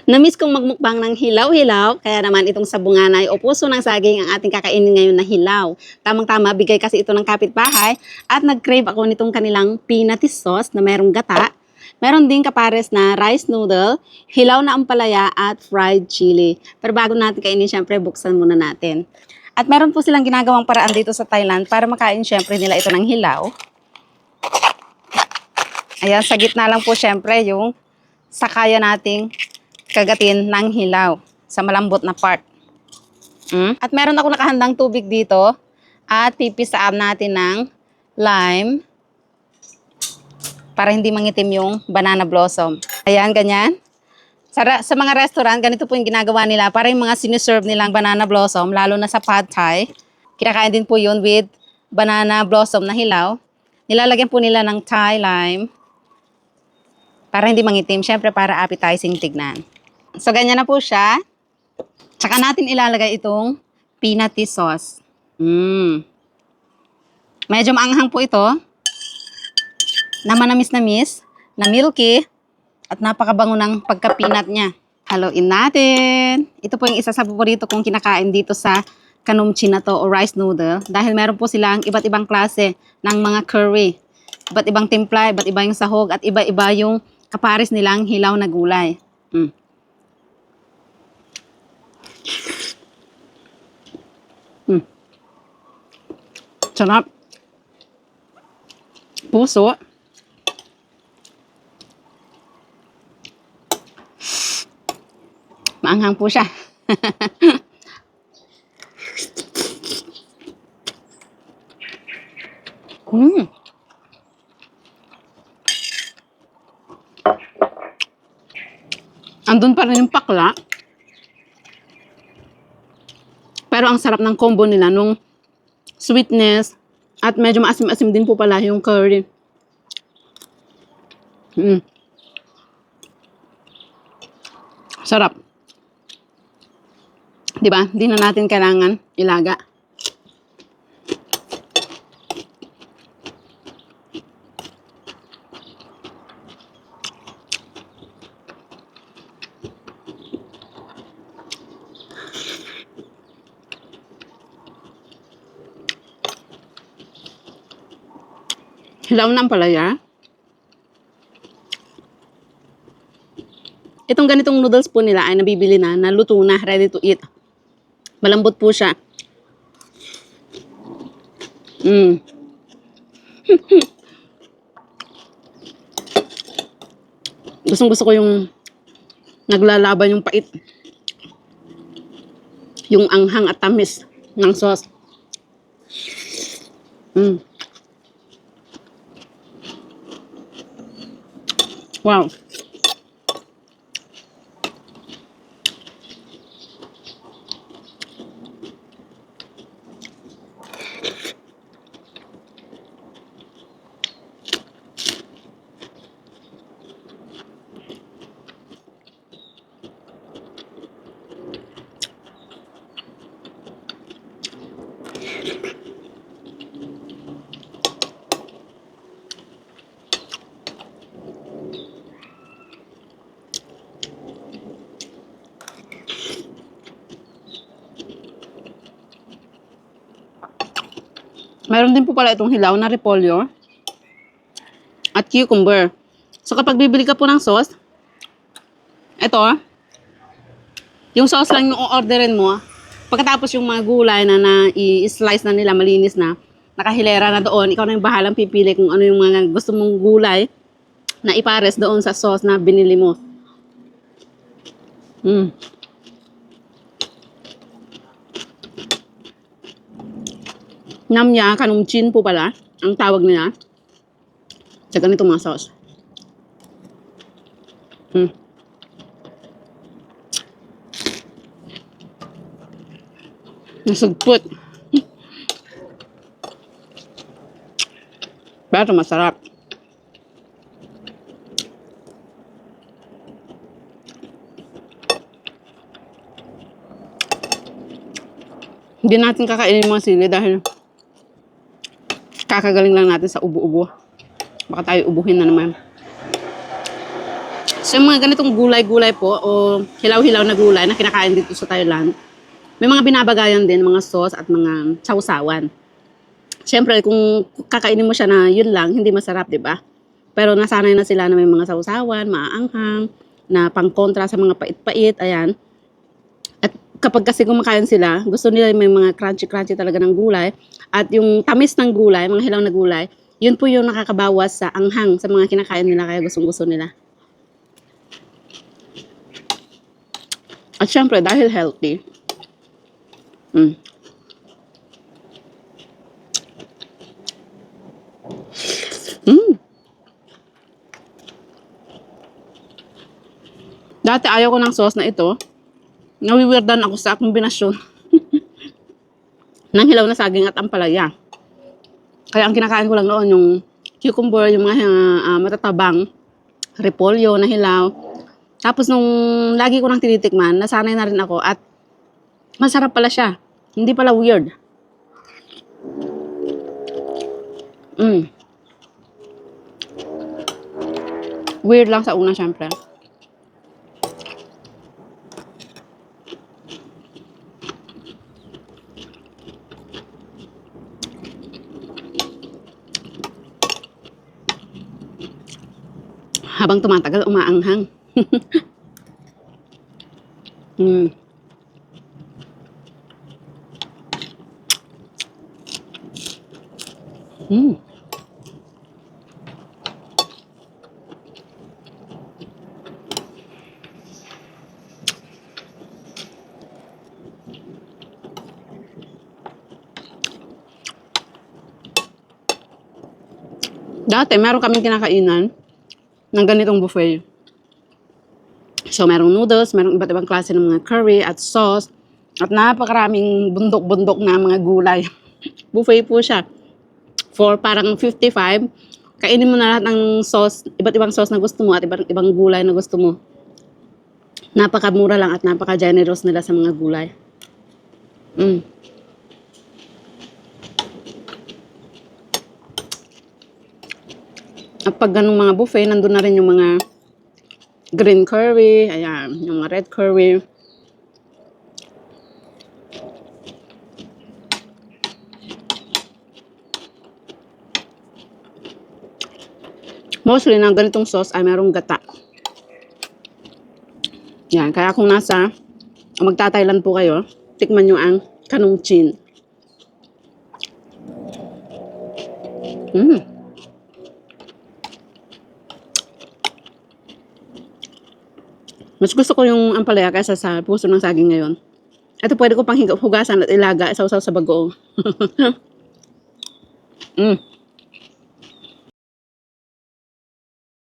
Namiss kong magmukbang ng hilaw-hilaw, kaya naman itong sabunganay o puso ng saging ang ating kakainin ngayon na hilaw. Tamang-tama, bigay kasi ito ng kapitbahay at nag-crave ako nitong kanilang peanut sauce na merong gata. Meron din kapares na rice noodle, hilaw na ampalaya at fried chili. Pero bago natin kainin, syempre buksan muna natin. At meron po silang ginagawang paraan dito sa Thailand para makain syempre nila ito ng hilaw. Ayan, sa gitna lang po syempre yung sakaya nating kagatin ng hilaw sa malambot na part. At meron ako nakahandang tubig dito at pipisaan natin ng lime para hindi mangitim yung banana blossom. Ayan, ganyan. Sa mga restaurant, ganito po yung ginagawa nila para yung mga siniserve nilang banana blossom, lalo na sa pad thai. Kinakain din po yun with banana blossom na hilaw. Nilalagyan po nila ng Thai lime para hindi mangitim. Syempre para appetizing tignan. So, ganyan na po siya. Tsaka natin ilalagay itong peanut sauce. Medyo maanghang po ito. Na manamis-namis, na milky, at napakabango ng pagka-peanut niya. Haluin natin. Ito po yung isa sa paborito kong kinakain dito sa kanumchi na to o rice noodle. Dahil meron po silang iba't ibang klase ng mga curry. Iba't ibang timpla, iba't iba yung sahog, at iba-iba yung kaparis nilang hilaw na gulay. Sarap. Puso. Maanghang po siya. Andun pa rin yung pakla. Pero ang sarap ng combo nila nung sweetness at medyo maasim-asim din po pala yung curry. Sarap. 'Di ba? Hindi na natin kailangan ilaga. Hilaw na ampalaya. Itong ganitong noodles po nila ay nabibili na, luto na, ready to eat. Malambot po siya. Gustong-gusto ko yung naglalaban yung pait. Yung anghang at tamis ng sauce. Wow. Meron din po pala itong hilaw na repolyo at cucumber. So kapag bibili ka po ng sauce, ito, yung sauce lang yung orderin mo. Pagkatapos yung mga gulay na i-slice na nila, malinis na, nakahilera na doon, ikaw na yung bahalang pipili kung ano yung mga gusto mong gulay na ipares doon sa sauce na binili mo. Namya, kanumchin po pala, ang tawag nila. Sa ganito mga sauce. Nasugpot. Pero masarap. Hindi natin kakainin yung mga sili dahil kakagaling lang natin sa ubo-ubo. Baka tayo ubuhin na naman. So, yung mga ganitong gulay-gulay po o hilaw-hilaw na gulay na kinakain dito sa Thailand, may mga binabagayan din, mga sauce at mga sausawan. Siyempre, kung kakainin mo siya na yun lang, hindi masarap, di ba? Pero nasanay na sila na may mga sausawan, maaanghang, na pangkontra sa mga pait-pait, ayan. At kapag kasi kumakain sila, gusto nila may mga crunchy-crunchy talaga ng gulay. At yung tamis ng gulay, mga hilaw na gulay, yun po yung nakakabawas sa anghang sa mga kinakain nila, kaya gustong-gusto nila. At syempre, dahil healthy, mm. Mm. Dati ayaw ko ng sauce na ito. Nawiwirdan ako sa kombinasyon ng hilaw na saging at ampalaya. Kaya ang kinakain ko lang noon yung cucumber, yung mga matatabang repolyo na hilaw. Tapos nung lagi ko nang tinitikman, nasanay na rin ako at masarap pala siya. Hindi pala weird. Weird lang sa una, syempre. Habang tumatagal, umaanghang. mm. Mm. Dati, meron kaming kinakainan ng ganitong buffet. So, merong noodles, merong iba't ibang klase ng mga curry at sauce, at napakaraming bundok-bundok na mga gulay. Buffet po siya. For parang 55, kainin mo na lahat ng sauce, iba't ibang sauce na gusto mo at iba't ibang gulay na gusto mo. Napakamura lang at napaka-generous nila sa mga gulay. At pag ganung mga buffet, nandun na rin yung mga green curry, ayan, yung mga red curry. Mostly ng ganitong sauce ay merong gata. Yan, kaya kung magta-Thailand po kayo, tikman nyo ang kanong chin. Mas gusto ko yung ampalaya kaysa sa puso ng saging ngayon. Ito pwede ko pang hugasan at ilaga, isaw-saw sa bagoong.